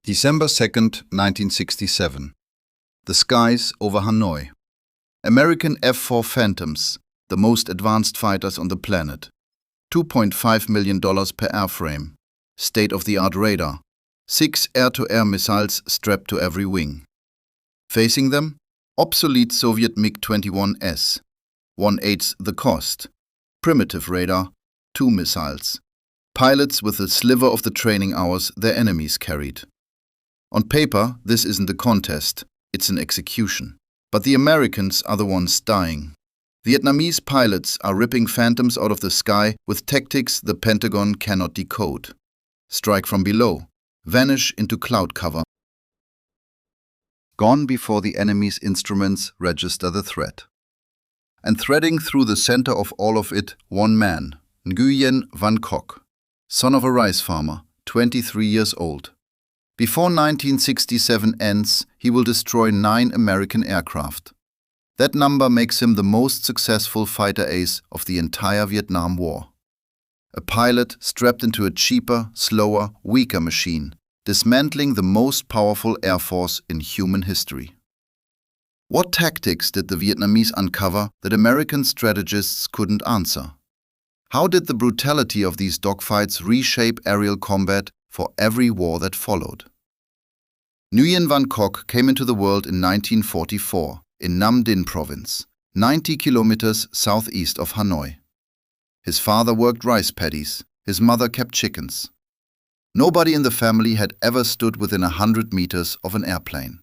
December 2nd, 1967. The skies over Hanoi. American F-4 Phantoms, the most advanced fighters on the planet. $2.5 million per airframe. State-of-the-art radar. 6 air-to-air missiles strapped to every wing. Facing them, obsolete Soviet MiG-21S. 1/8 the cost. Primitive radar, 2 missiles. Pilots with a sliver of the training hours their enemies carried. On paper, this isn't a contest, it's an execution. But the Americans are the ones dying. Vietnamese pilots are ripping Phantoms out of the sky with tactics the Pentagon cannot decode. Strike from below, vanish into cloud cover. Gone before the enemy's instruments register the threat. And threading through the center of all of it, one man, Nguyen Van Kock, son of a rice farmer, 23 years old. Before 1967 ends, he will destroy 9 American aircraft. That number makes him the most successful fighter ace of the entire Vietnam War. A pilot strapped into a cheaper, slower, weaker machine, dismantling the most powerful air force in human history. What tactics did the Vietnamese uncover that American strategists couldn't answer? How did the brutality of these dogfights reshape aerial combat for every war that followed? Nguyen Van Kock came into the world in 1944 in Nam Dinh province, 90 kilometers southeast of Hanoi. His father worked rice paddies, his mother kept chickens. Nobody in the family had ever stood within 100 meters of an airplane.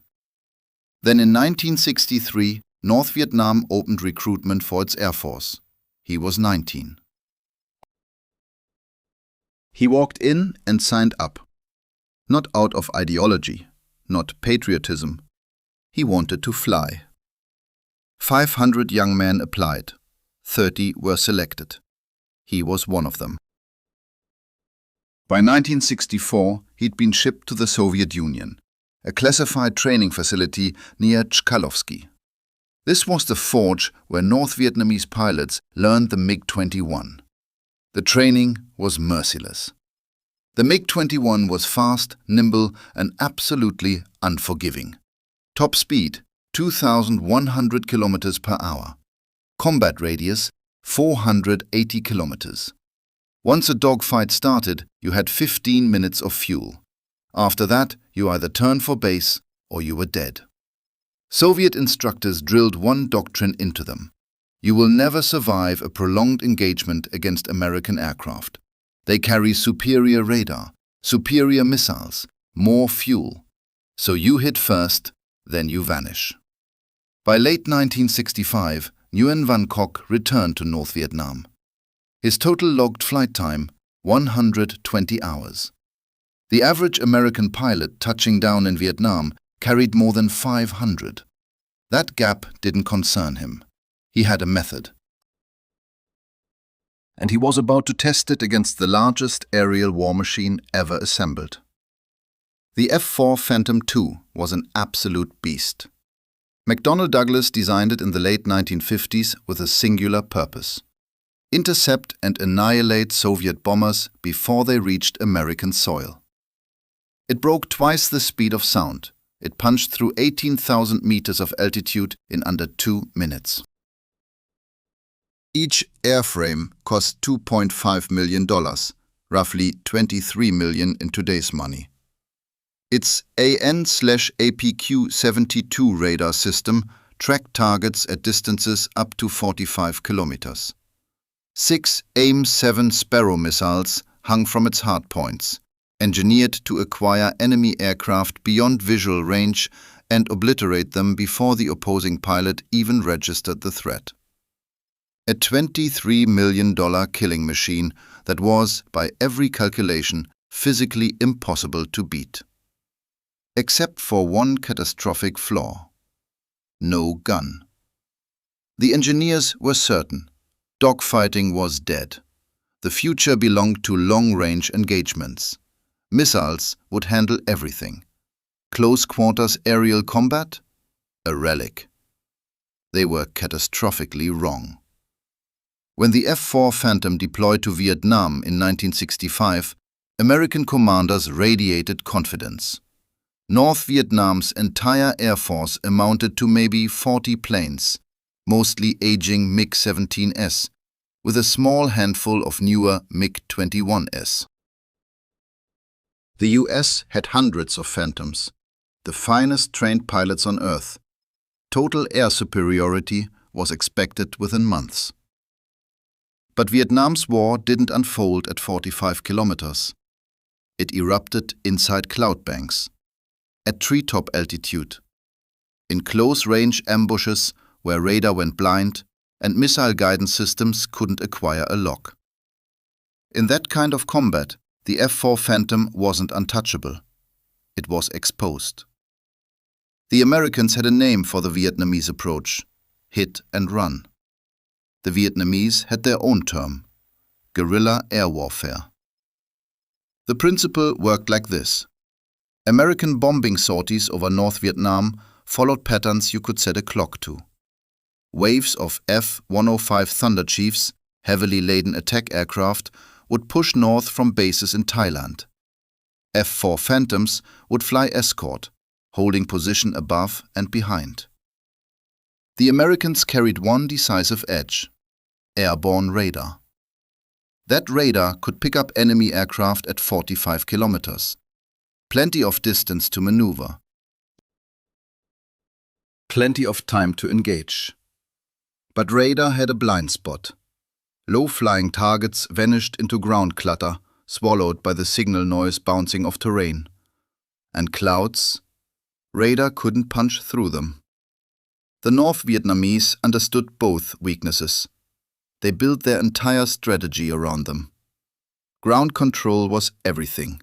Then in 1963, North Vietnam opened recruitment for its air force. He was 19. He walked in and signed up. Not out of ideology, not patriotism. He wanted to fly. 500 young men applied. 30 were selected. He was one of them. By 1964, he'd been shipped to the Soviet Union, a classified training facility near Chkalovsky. This was the forge where North Vietnamese pilots learned the MiG-21. The training was merciless. The MiG-21 was fast, nimble, and absolutely unforgiving. Top speed, 2,100 kilometers per hour. Combat radius, 480 kilometers. Once a dogfight started, you had 15 minutes of fuel. After that, you either turned for base or you were dead. Soviet instructors drilled one doctrine into them. You will never survive a prolonged engagement against American aircraft. They carry superior radar, superior missiles, more fuel. So you hit first, then you vanish. By late 1965, Nguyen Van Kock returned to North Vietnam. His total logged flight time, 120 hours. The average American pilot touching down in Vietnam carried more than 500. That gap didn't concern him. He had a method. And he was about to test it against the largest aerial war machine ever assembled. The F-4 Phantom II was an absolute beast. McDonnell Douglas designed it in the late 1950s with a singular purpose: intercept and annihilate Soviet bombers before they reached American soil. It broke twice the speed of sound. It punched through 18,000 meters of altitude in under 2 minutes. Each airframe cost $2.5 million, roughly $23 million in today's money. Its AN/APQ-72 radar system tracked targets at distances up to 45 kilometers. 6 AIM-7 Sparrow missiles hung from its hardpoints, engineered to acquire enemy aircraft beyond visual range and obliterate them before the opposing pilot even registered the threat. A $23 million killing machine that was, by every calculation, physically impossible to beat. Except for one catastrophic flaw: no gun. The engineers were certain. Dogfighting was dead. The future belonged to long-range engagements. Missiles would handle everything. Close-quarters aerial combat? A relic. They were catastrophically wrong. When the F-4 Phantom deployed to Vietnam in 1965, American commanders radiated confidence. North Vietnam's entire air force amounted to maybe 40 planes, mostly aging MiG-17s, with a small handful of newer MiG-21s. The US had hundreds of Phantoms, the finest trained pilots on Earth. Total air superiority was expected within months. But Vietnam's war didn't unfold at 45 kilometers. It erupted inside cloud banks, at treetop altitude, in close-range ambushes where radar went blind and missile guidance systems couldn't acquire a lock. In that kind of combat, the F-4 Phantom wasn't untouchable. It was exposed. The Americans had a name for the Vietnamese approach: hit and run. The Vietnamese had their own term: guerrilla air warfare. The principle worked like this. American bombing sorties over North Vietnam followed patterns you could set a clock to. Waves of F-105 Thunder Chiefs, heavily laden attack aircraft, would push north from bases in Thailand. F-4 Phantoms would fly escort, holding position above and behind. The Americans carried one decisive edge: airborne radar. That radar could pick up enemy aircraft at 45 kilometers. Plenty of distance to maneuver. Plenty of time to engage. But radar had a blind spot. Low-flying targets vanished into ground clutter, swallowed by the signal noise bouncing off terrain. And clouds? Radar couldn't punch through them. The North Vietnamese understood both weaknesses. They built their entire strategy around them. Ground control was everything.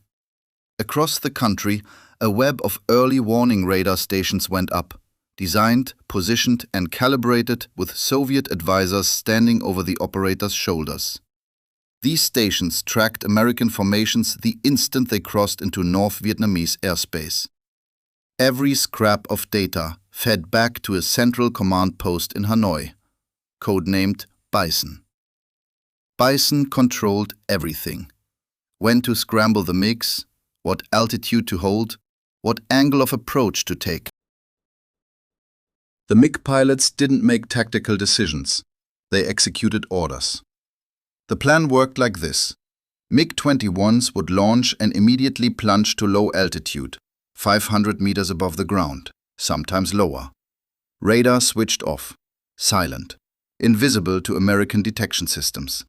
Across the country, a web of early warning radar stations went up, designed, positioned and calibrated with Soviet advisors standing over the operators' shoulders. These stations tracked American formations the instant they crossed into North Vietnamese airspace. Every scrap of data fed back to a central command post in Hanoi, codenamed Bison. Bison controlled everything: when to scramble the MiGs, what altitude to hold, what angle of approach to take. The MiG pilots didn't make tactical decisions. They executed orders. The plan worked like this. MiG-21s would launch and immediately plunge to low altitude, 500 meters above the ground, sometimes lower. Radar switched off, silent, invisible to American detection systems.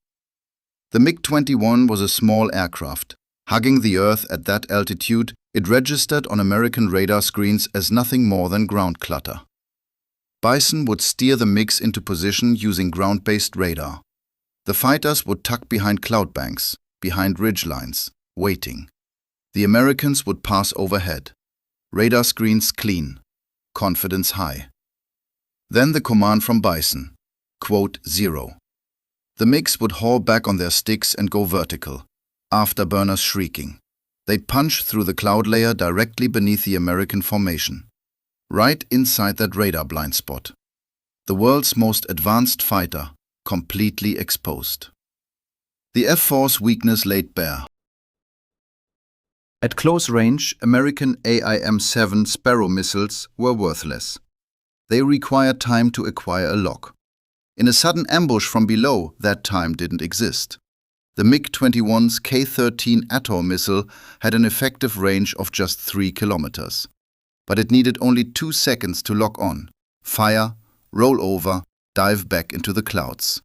The MiG-21 was a small aircraft. Hugging the Earth at that altitude, it registered on American radar screens as nothing more than ground clutter. Bison would steer the MiGs into position using ground-based radar. The fighters would tuck behind cloud banks, behind ridge lines, waiting. The Americans would pass overhead. Radar screens clean, confidence high. Then the command from Bison, quote 0. The MiGs would haul back on their sticks and go vertical, afterburners shrieking. They'd punch through the cloud layer directly beneath the American formation, right inside that radar blind spot. The world's most advanced fighter, completely exposed. The F-4's weakness laid bare. At close range, American AIM-7 Sparrow missiles were worthless. They required time to acquire a lock. In a sudden ambush from below, that time didn't exist. The MiG-21's K-13 Atoll missile had an effective range of just 3 kilometers. But it needed only 2 seconds to lock on, fire, roll over, dive back into the clouds,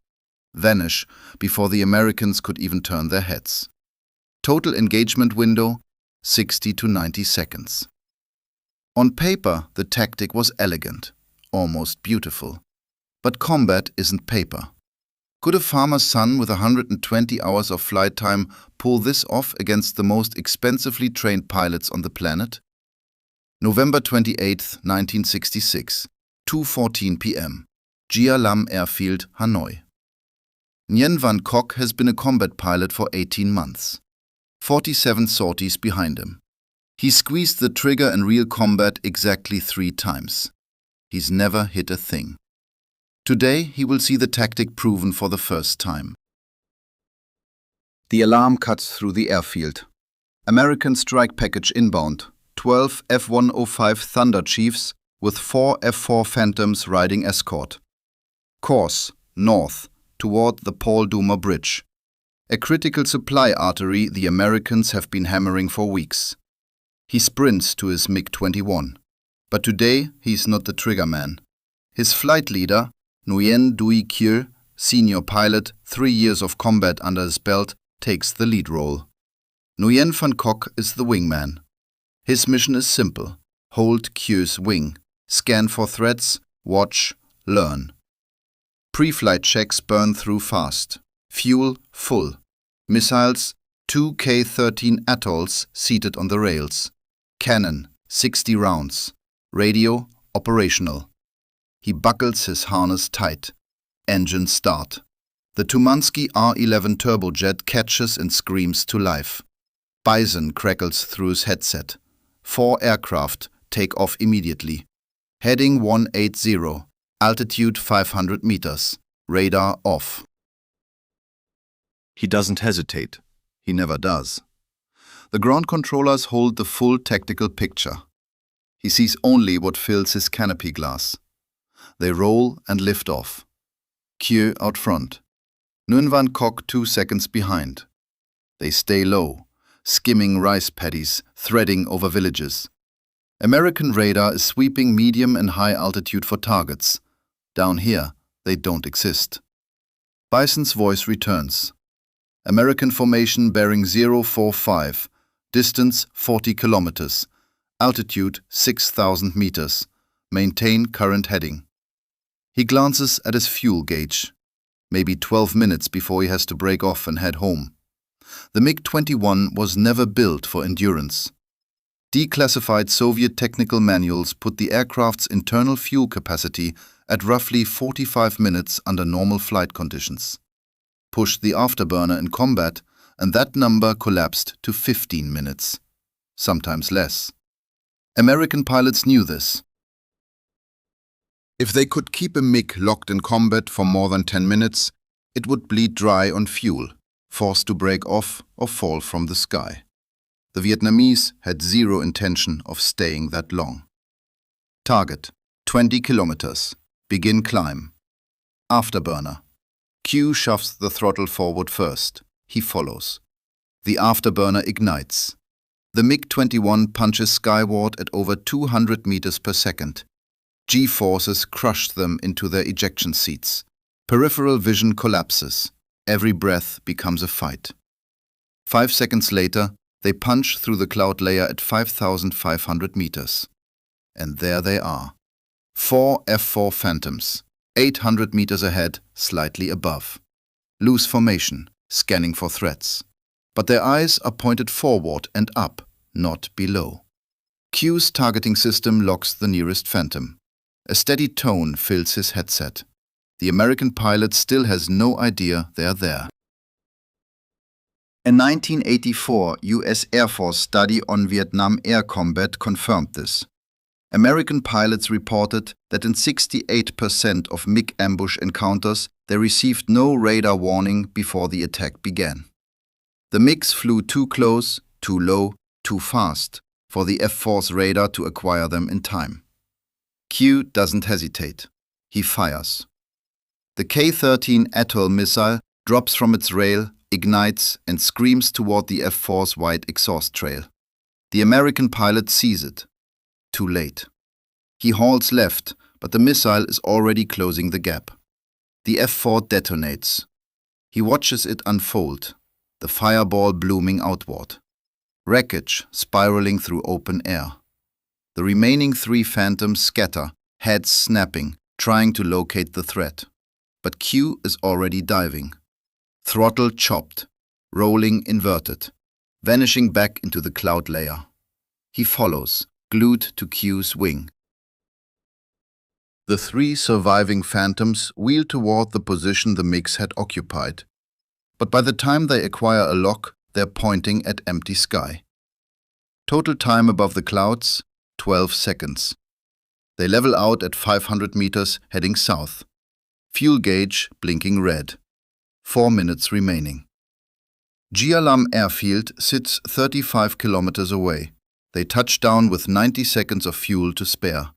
vanish before the Americans could even turn their heads. Total engagement window, 60 to 90 seconds. On paper, the tactic was elegant, almost beautiful. But combat isn't paper. Could a farmer's son with 120 hours of flight time pull this off against the most expensively trained pilots on the planet? November 28, 1966, 2:14 p.m., Gia Lam Airfield, Hanoi. Nguyen Van Kok has been a combat pilot for 18 months. 47 sorties behind him. He squeezed the trigger in real combat exactly 3 times. He's never hit a thing. Today, he will see the tactic proven for the first time. The alarm cuts through the airfield. American strike package inbound. 12 F-105 Thunder Chiefs with 4 F-4 Phantoms riding escort. Course, north, toward the Paul Duma Bridge. A critical supply artery the Americans have been hammering for weeks. He sprints to his MiG-21. But today he's not the trigger man. His flight leader, Nguyen Duy Kieu, senior pilot, 3 years of combat under his belt, takes the lead role. Nguyen Van Kok is the wingman. His mission is simple: hold Kieu's wing, scan for threats, watch, learn. Pre-flight checks burn through fast. Fuel full. Missiles, 2 K-13 Atolls seated on the rails. Cannon, 60 rounds. Radio, operational. He buckles his harness tight. Engine start. The Tumansky R-11 turbojet catches and screams to life. Bison crackles through his headset. 4 aircraft take off immediately. Heading 180, altitude 500 meters, radar off. He doesn't hesitate. He never does. The ground controllers hold the full tactical picture. He sees only what fills his canopy glass. They roll and lift off. Kieu out front. Nguyen Van Kok 2 seconds behind. They stay low, skimming rice paddies, threading over villages. American radar is sweeping medium and high altitude for targets. Down here, they don't exist. Bison's voice returns. American formation bearing 045, distance 40 kilometers, altitude 6,000 meters. Maintain current heading. He glances at his fuel gauge. Maybe 12 minutes before he has to break off and head home. The MiG-21 was never built for endurance. Declassified Soviet technical manuals put the aircraft's internal fuel capacity at roughly 45 minutes under normal flight conditions. Push the afterburner in combat, and that number collapsed to 15 minutes, sometimes less. American pilots knew this. If they could keep a MiG locked in combat for more than 10 minutes, it would bleed dry on fuel, forced to break off or fall from the sky. The Vietnamese had zero intention of staying that long. Target, 20 kilometers. Begin climb. Afterburner. Kieu shoves the throttle forward first. He follows. The afterburner ignites. The MiG-21 punches skyward at over 200 meters per second. G-forces crush them into their ejection seats. Peripheral vision collapses. Every breath becomes a fight. 5 seconds later, they punch through the cloud layer at 5,500 meters. And there they are. 4 F-4 Phantoms, 800 meters ahead, slightly above. Loose formation, scanning for threats. But their eyes are pointed forward and up, not below. Kieu's targeting system locks the nearest Phantom. A steady tone fills his headset. The American pilot still has no idea they're there. A 1984 US Air Force study on Vietnam air combat confirmed this. American pilots reported that in 68% of MiG ambush encounters, they received no radar warning before the attack began. The MiGs flew too close, too low, too fast for the F-4's radar to acquire them in time. Kieu doesn't hesitate. He fires. The K-13 Atoll missile drops from its rail, ignites, and screams toward the F-4's white exhaust trail. The American pilot sees it. Too late. He hauls left, but the missile is already closing the gap. The F-4 detonates. He watches it unfold, the fireball blooming outward. Wreckage spiraling through open air. The remaining 3 Phantoms scatter, heads snapping, trying to locate the threat. But Kieu is already diving. Throttle chopped, rolling inverted, vanishing back into the cloud layer. He follows, glued to Kieu's wing. The 3 surviving Phantoms wheel toward the position the MiGs had occupied. But by the time they acquire a lock, they're pointing at empty sky. Total time above the clouds, 12 seconds. They level out at 500 meters, heading south. Fuel gauge blinking red. 4 minutes remaining. Gia Lam Airfield sits 35 kilometers away. They touch down with 90 seconds of fuel to spare.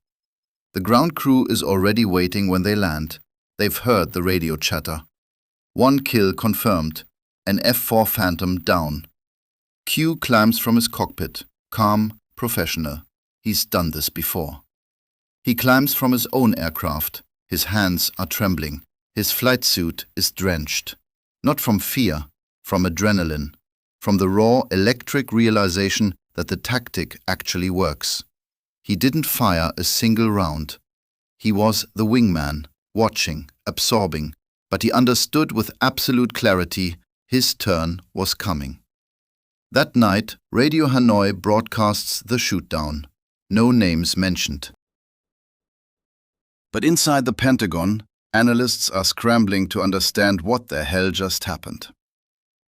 The ground crew is already waiting when they land. They've heard the radio chatter. One kill confirmed. An F-4 Phantom down. Q climbs from his cockpit, calm, professional. He's done this before. He climbs from his own aircraft. His hands are trembling. His flight suit is drenched. Not from fear, from adrenaline, from the raw electric realization that the tactic actually works. He didn't fire a single round. He was the wingman, watching, absorbing, but he understood with absolute clarity his turn was coming. That night, Radio Hanoi broadcasts the shootdown. No names mentioned. But inside the Pentagon, analysts are scrambling to understand what the hell just happened.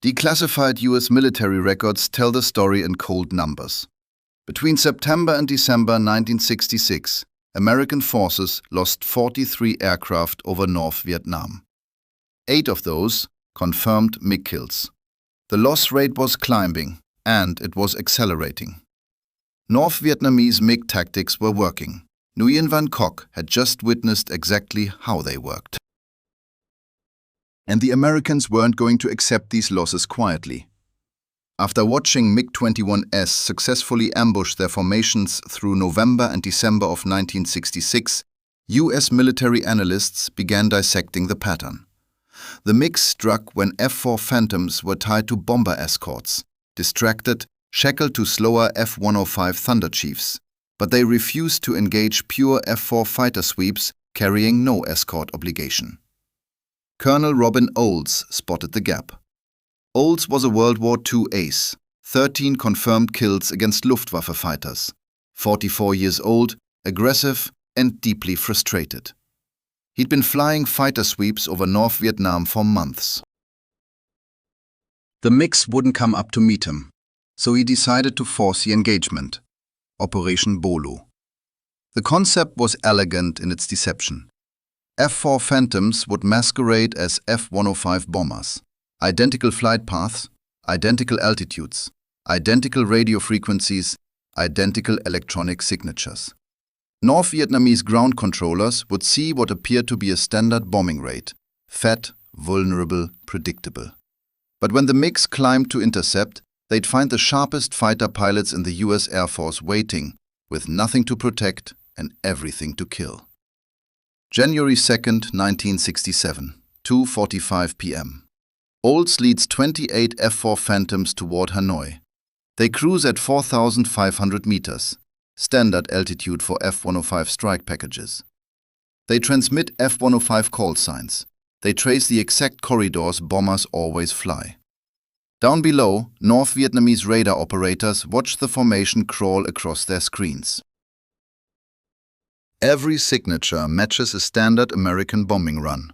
Declassified US military records tell the story in cold numbers. Between September and December 1966, American forces lost 43 aircraft over North Vietnam. 8 of those confirmed MiG kills. The loss rate was climbing, and it was accelerating. North Vietnamese MiG tactics were working. Nguyen Van Kock had just witnessed exactly how they worked. And the Americans weren't going to accept these losses quietly. After watching MiG-21S successfully ambush their formations through November and December of 1966, US military analysts began dissecting the pattern. The MiGs struck when F-4 Phantoms were tied to bomber escorts, distracted, shackled to slower F-105 Thunder Chiefs, but they refused to engage pure F-4 fighter sweeps carrying no escort obligation. Colonel Robin Olds spotted the gap. Olds was a World War II ace, 13 confirmed kills against Luftwaffe fighters, 44 years old, aggressive and deeply frustrated. He'd been flying fighter sweeps over North Vietnam for months. The MiGs wouldn't come up to meet him, so he decided to force the engagement. Operation Bolo. The concept was elegant in its deception. F-4 Phantoms would masquerade as F-105 bombers. Identical flight paths, identical altitudes, identical radio frequencies, identical electronic signatures. North Vietnamese ground controllers would see what appeared to be a standard bombing rate: fat, vulnerable, predictable. But when the MiGs climbed to intercept, they'd find the sharpest fighter pilots in the US Air Force waiting, with nothing to protect and everything to kill. January 2nd, 1967, 2:45 p.m. Olds leads 28 F-4 Phantoms toward Hanoi. They cruise at 4,500 meters, standard altitude for F-105 strike packages. They transmit F-105 call signs. They trace the exact corridors bombers always fly. Down below, North Vietnamese radar operators watch the formation crawl across their screens. Every signature matches a standard American bombing run.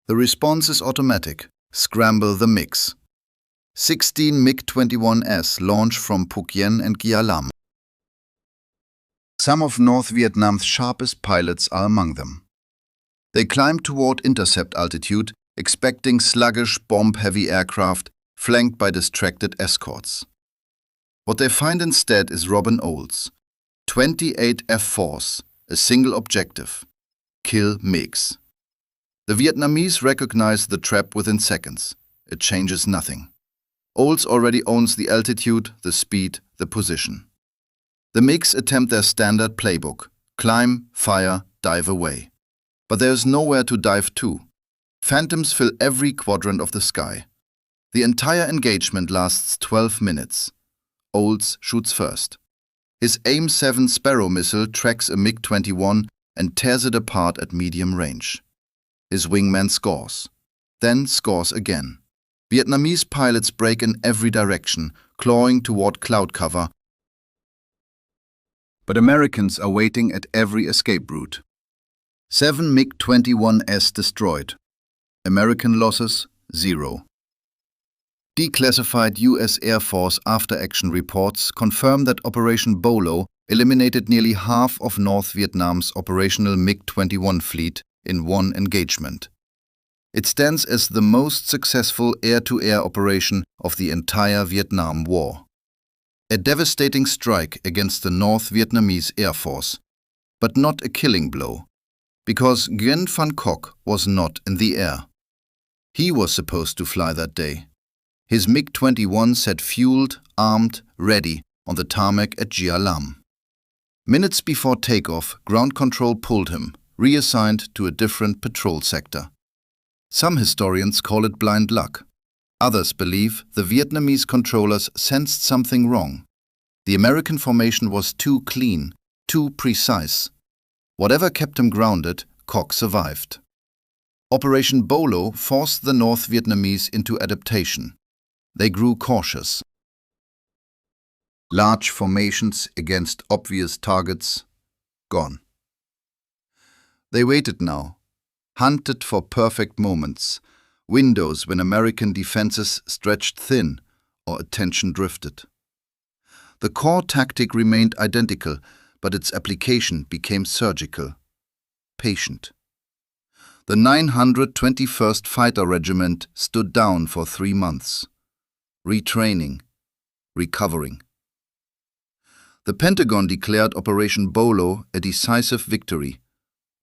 The response is automatic. Scramble the MiGs. 16 MiG-21S launch from Phuoc Yen and Gia Lam. Some of North Vietnam's sharpest pilots are among them. They climb toward intercept altitude, expecting sluggish, bomb-heavy aircraft flanked by distracted escorts. What they find instead is Robin Olds. 28 F-4s, a single objective: kill MiGs. The Vietnamese recognize the trap within seconds. It changes nothing. Olds already owns the altitude, the speed, the position. The MiGs attempt their standard playbook: climb, fire, dive away. But there is nowhere to dive to. Phantoms fill every quadrant of the sky. The entire engagement lasts 12 minutes. Olds shoots first. His AIM-7 Sparrow missile tracks a MiG-21 and tears it apart at medium range. His wingman scores, then scores again. Vietnamese pilots break in every direction, clawing toward cloud cover. But Americans are waiting at every escape route. 7 MiG-21S destroyed. American losses, 0. Declassified US Air Force after-action reports confirm that Operation Bolo eliminated nearly half of North Vietnam's operational MiG-21 fleet in one engagement. It stands as the most successful air-to-air operation of the entire Vietnam War. A devastating strike against the North Vietnamese Air Force, but not a killing blow, because Nguyen Van Cock was not in the air. He was supposed to fly that day. His MiG-21 sat fueled, armed, ready on the tarmac at Gia Lam. Minutes before takeoff, ground control pulled him, reassigned to a different patrol sector. Some historians call it blind luck. Others believe the Vietnamese controllers sensed something wrong. The American formation was too clean, too precise. Whatever kept him grounded, Cock survived. Operation Bolo forced the North Vietnamese into adaptation. They grew cautious. Large formations against obvious targets, gone. They waited now, hunted for perfect moments, windows when American defenses stretched thin or attention drifted. The core tactic remained identical, but its application became surgical, patient. The 921st Fighter Regiment stood down for 3 months, retraining, recovering. The Pentagon declared Operation Bolo a decisive victory,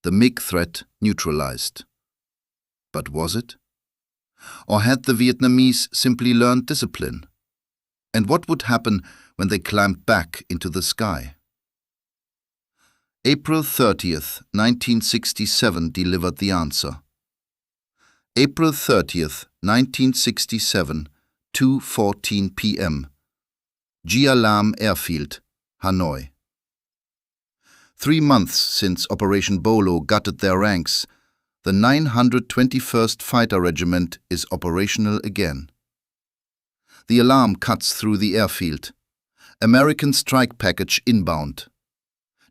the MiG threat neutralized. But was it? Or had the Vietnamese simply learned discipline? And what would happen when they climbed back into the sky? April 30th, 1967 delivered the answer. April 30th, 1967, 2:14 p.m. Gia Lam Airfield, Hanoi. 3 months since Operation Bolo gutted their ranks, the 921st Fighter Regiment is operational again. The alarm cuts through the airfield. American strike package inbound.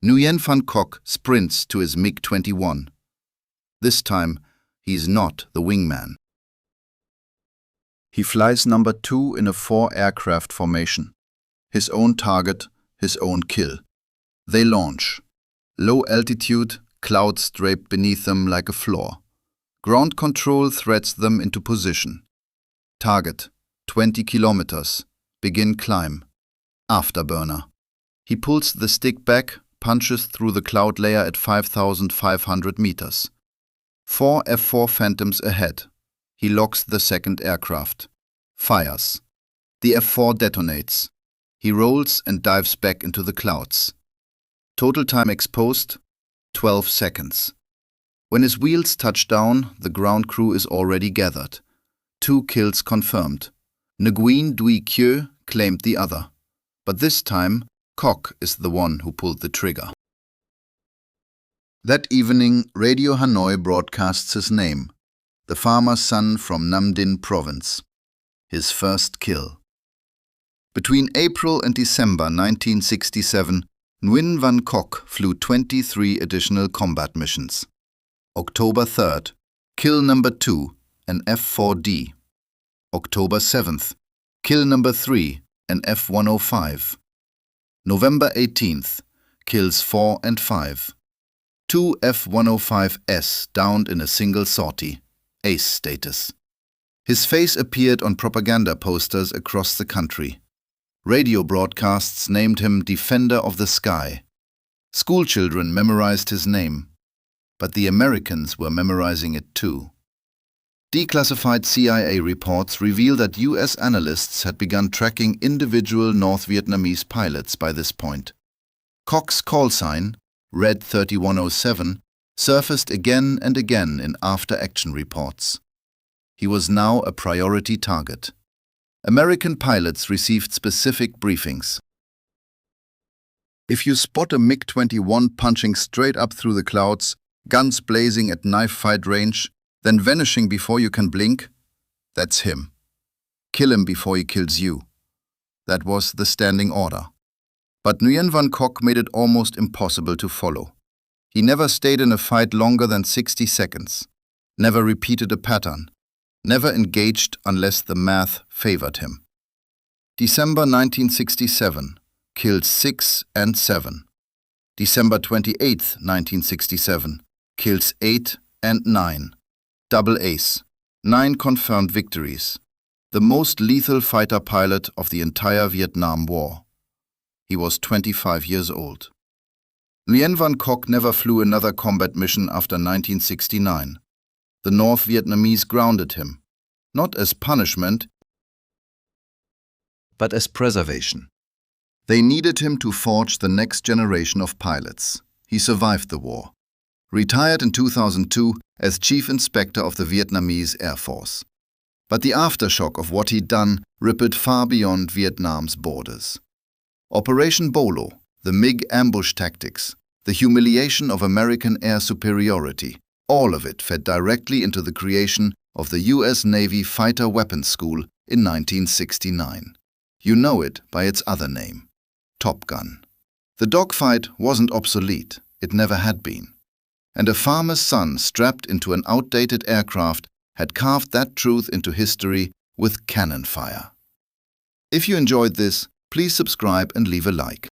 Nguyen Van Cock sprints to his MiG-21. This time, he's not the wingman. He flies number 2 in a 4-aircraft formation. His own target, his own kill. They launch. Low altitude, clouds draped beneath them like a floor. Ground control threads them into position. Target, 20 kilometers. Begin climb. Afterburner. He pulls the stick back, punches through the cloud layer at 5,500 meters. 4 F-4 Phantoms ahead. He locks the second aircraft. Fires. The F-4 detonates. He rolls and dives back into the clouds. Total time exposed, 12 seconds. When his wheels touch down, the ground crew is already gathered. 2 kills confirmed. Nguyen Duy Kieu claimed the other. But this time, Cock is the one who pulled the trigger. That evening, Radio Hanoi broadcasts his name, the farmer's son from Nam Dinh province. His first kill. Between April and December 1967, Nguyen Van Cock flew 23 additional combat missions. October 3rd, kill number 2, an F-4D. October 7th, kill number 3, an F-105. November 18th, kills 4 and 5. 2 F-105S downed in a single sortie, ace status. His face appeared on propaganda posters across the country. Radio broadcasts named him Defender of the Sky. Schoolchildren memorized his name. But the Americans were memorizing it too. Declassified CIA reports reveal that US analysts had begun tracking individual North Vietnamese pilots by this point. Cock's call sign, Red 3107, surfaced again and again in after-action reports. He was now a priority target. American pilots received specific briefings. If you spot a MiG-21 punching straight up through the clouds, guns blazing at knife-fight range, then vanishing before you can blink, that's him. Kill him before he kills you. That was the standing order. But Nguyen Van Cock made it almost impossible to follow. He never stayed in a fight longer than 60 seconds, never repeated a pattern, never engaged unless the math favored him. December 1967, killed 6 and 7. December 28, 1967, kills 8 and 9. Double ace. 9 confirmed victories. The most lethal fighter pilot of the entire Vietnam War. He was 25 years old. Lien Van Kok never flew another combat mission after 1969. The North Vietnamese grounded him, not as punishment, but as preservation. They needed him to forge the next generation of pilots. He survived the war. Retired in 2002 as Chief Inspector of the Vietnamese Air Force. But the aftershock of what he'd done rippled far beyond Vietnam's borders. Operation Bolo, the MiG ambush tactics, the humiliation of American air superiority, all of it fed directly into the creation of the US Navy Fighter Weapons School in 1969. You know it by its other name, Top Gun. The dogfight wasn't obsolete, it never had been. And a farmer's son strapped into an outdated aircraft had carved that truth into history with cannon fire. If you enjoyed this, please subscribe and leave a like.